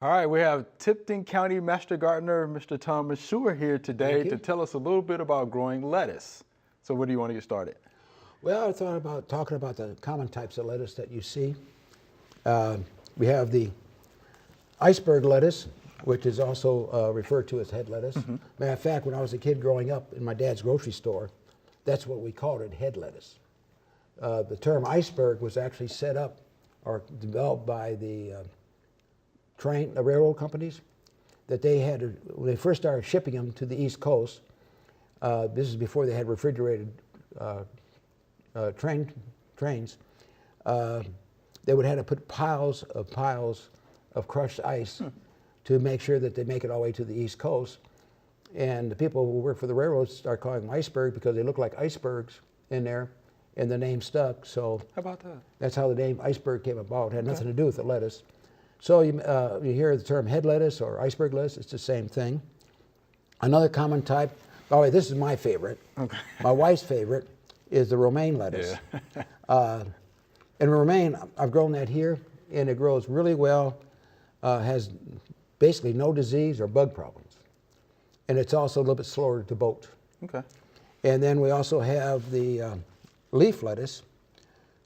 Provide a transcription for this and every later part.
All right, we have Tipton County Master Gardener, Mr. Tom Mashour here today to tell us a little bit about growing lettuce. So where do you want to get started? Well, I thought about talking about the common types of lettuce that you see. We have the iceberg lettuce, which is also referred to as head lettuce. Matter of fact, when I was a kid growing up in my dad's grocery store, that's what we called it, head lettuce. The term iceberg was actually set up or developed by the railroad companies, that they had to, when they first started shipping them to the East Coast. This is before they had refrigerated trains. They would have to put piles of crushed ice to make sure that they make it all the way to the East Coast. And the people who work for the railroads start calling them iceberg because they look like icebergs in there, and the name stuck. So how about that? That's how the name iceberg came about. It had nothing to do with the lettuce. So you hear the term head lettuce or iceberg lettuce, it's the same thing. Another common type, by the way, this is my favorite. Okay. My wife's favorite is the romaine lettuce. Yeah. And romaine, I've grown that here, and it grows really well, has basically no disease or bug problems. And it's also a little bit slower to bolt. Okay. And then we also have the leaf lettuce.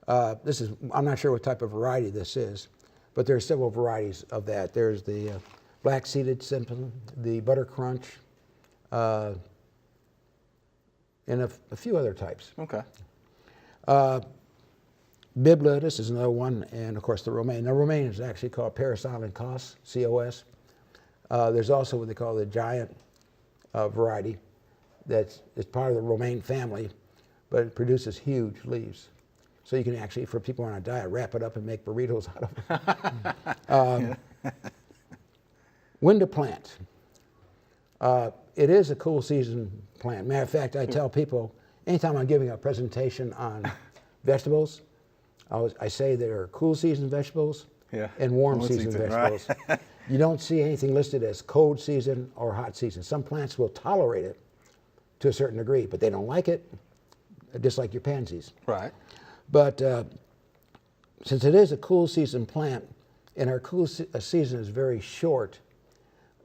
I'm not sure what type of variety this is, but there are several varieties of that. There's the black-seeded simple, the butter crunch, and a few other types. Okay. Bib lettuce is another one, and of course the romaine. Now romaine is actually called Paris Island Cos, C-O-S. There's also what they call the giant variety that's part of the romaine family, but it produces huge leaves. So you can actually, for people on a diet, wrap it up and make burritos out of it. When to plant. It is a cool season plant. Matter of fact, I tell people, anytime I'm giving a presentation on vegetables, I say there are cool season vegetables and warm season vegetables. Right. You don't see anything listed as cold season or hot season. Some plants will tolerate it to a certain degree, but they don't like it, just like your pansies. Right. But since it is a cool season plant, and our cool season is very short,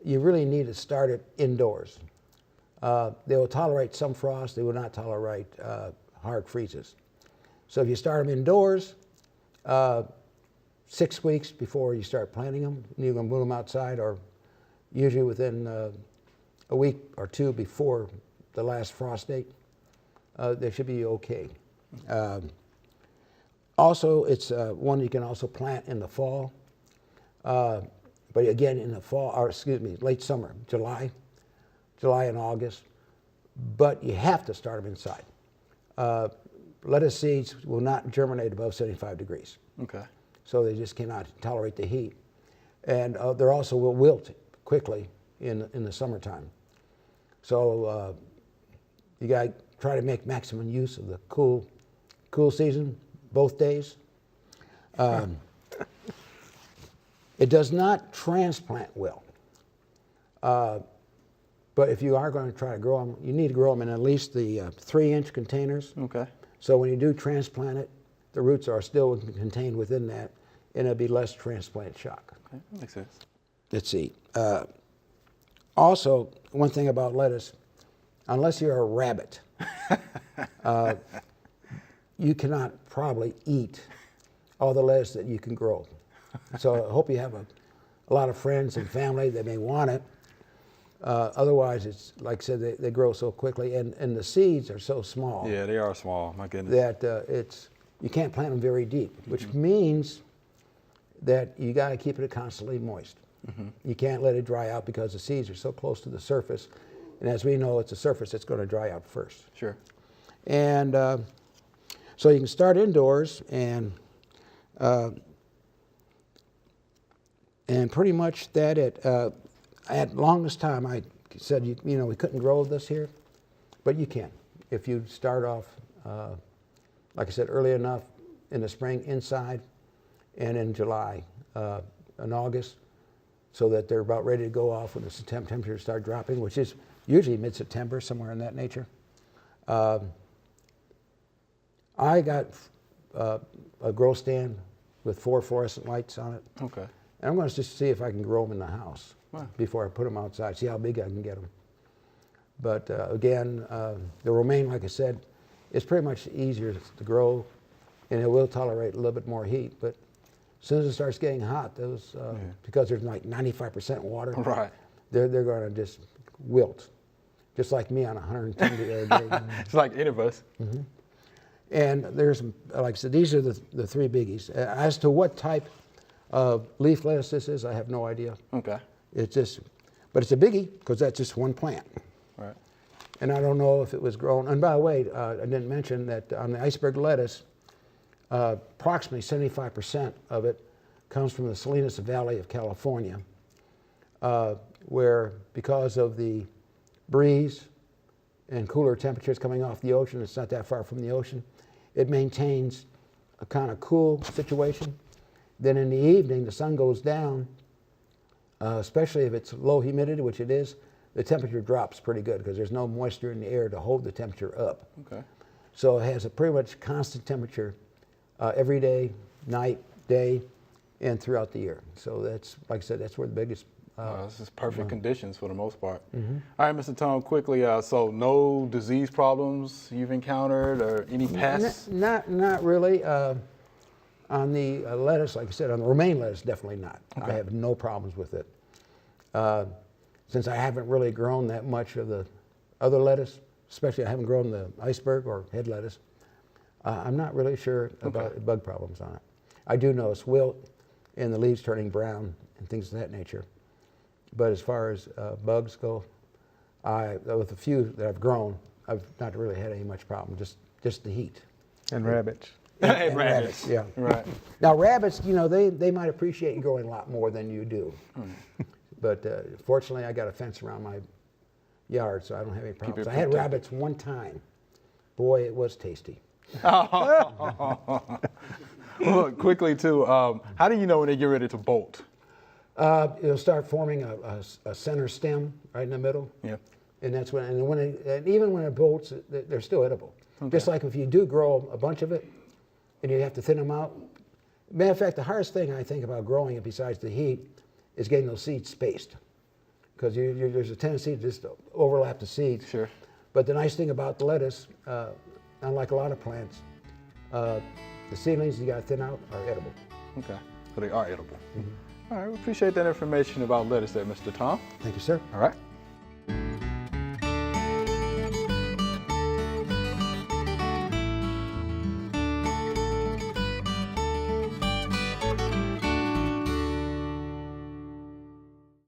you really need to start it indoors. They will tolerate some frost. They will not tolerate hard freezes. So if you start them indoors, 6 weeks before you start planting them, you're going to move them outside, or usually within a week or two before the last frost date, they should be okay. Also, it's one you can also plant in the fall, but again in the fall, or excuse me, late summer, July and August. But you have to start them inside. Lettuce seeds will not germinate above 75 degrees. Okay. So they just cannot tolerate the heat, and they also will wilt quickly in the summertime. So you got to try to make maximum use of the cool season, both days. It does not transplant well. But if you are going to try to grow them, you need to grow them in at least the 3-inch containers. Okay. So when you do transplant it, the roots are still contained within that, and it'll be less transplant shock. Okay, that makes sense. Let's see. Also, one thing about lettuce, unless you're a rabbit, you cannot probably eat all the lettuce that you can grow. So I hope you have a lot of friends and family that may want it. Otherwise, it's like I said, they grow so quickly, and the seeds are so small. Yeah, they are small. My goodness. That you can't plant them very deep, which means that you got to keep it constantly moist. You can't let it dry out because the seeds are so close to the surface, and as we know, it's the surface that's going to dry out first. Sure. And so you can start indoors, and pretty much that at longest time I said we couldn't grow this here, but you can if you start off like I said, early enough in the spring inside, and in July and August, so that they're about ready to go off when the temperatures start dropping, which is usually mid-September, somewhere in that nature. I got a grow stand with 4 fluorescent lights on it. Okay. And I'm going to just see if I can grow them in the house Wow. before I put them outside, see how big I can get them. But again, the romaine, like I said, is pretty much easier to grow, and it will tolerate a little bit more heat. But as soon as it starts getting hot, those because there's like 95% water, Right. they're going to just wilt, just like me on 110 degree day. It's like any of us. And there's, like I said, these are the three biggies. As to what type of leaf lettuce this is, I have no idea. Okay. It's just, but it's a biggie because that's just one plant. Right. And I don't know if it was grown. And by the way, I didn't mention that on the iceberg lettuce, approximately 75% of it comes from the Salinas Valley of California, where because of the breeze and cooler temperatures coming off the ocean, it's not that far from the ocean, it maintains a kind of cool situation. Then in the evening, the sun goes down, especially if it's low humidity, which it is, the temperature drops pretty good because there's no moisture in the air to hold the temperature up. Okay. So it has a pretty much constant temperature every day, night, day, and throughout the year. So that's, like I said, that's where the biggest. This is perfect conditions for the most part. All right, Mr. Tom, quickly, so no disease problems you've encountered or any pests? Not really. On the lettuce, like I said, on the romaine lettuce, definitely not. Okay. I have no problems with it. Since I haven't really grown that much of the other lettuce, especially I haven't grown the iceberg or head lettuce, I'm not really sure about bug problems on it. I do notice wilt and the leaves turning brown and things of that nature. But as far as bugs go, with a few that I've grown, I've not really had any much problem, just the heat. And rabbits. And rabbits, yeah. Right. Now rabbits, you know, they might appreciate you growing a lot more than you do. But fortunately, I got a fence around my yard, so I don't have any problems. I had rabbits one time. Boy, it was tasty. Well, quickly too, how do you know when they get ready to bolt? It'll start forming a center stem right in the middle. Yeah. And that's when, and even when it bolts, they're still edible. Just like if you do grow a bunch of it, and you have to thin them out. Matter of fact, the hardest thing I think about growing it, besides the heat, is getting those seeds spaced, because there's a tendency to just overlap the seeds. Sure. But the nice thing about the lettuce, unlike a lot of plants, the seedlings you got to thin out are edible. Okay, so they are edible. All right, we appreciate that information about lettuce there, Mr. Tom. Thank you, sir. All right.